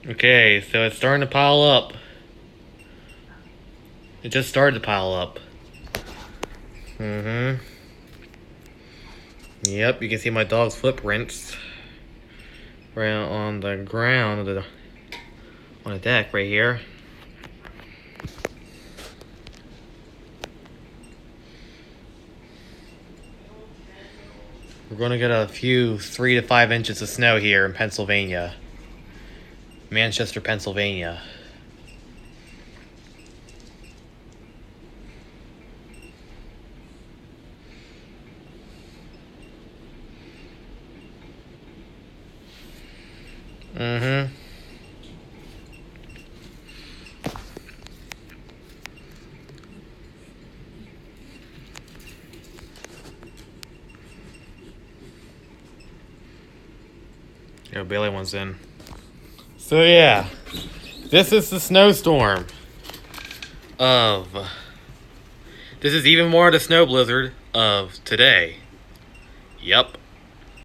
Okay, so it's starting to pile up. It just started to pile up. Yep, you can see my dog's footprints right on the ground on the deck right here. We're going to get a few 3 to 5 inches of snow here in Pennsylvania. Manchester, Pennsylvania. Yeah, Bailey one's in. So yeah, this is the snowstorm of. This is even more the snow blizzard of today. Yep.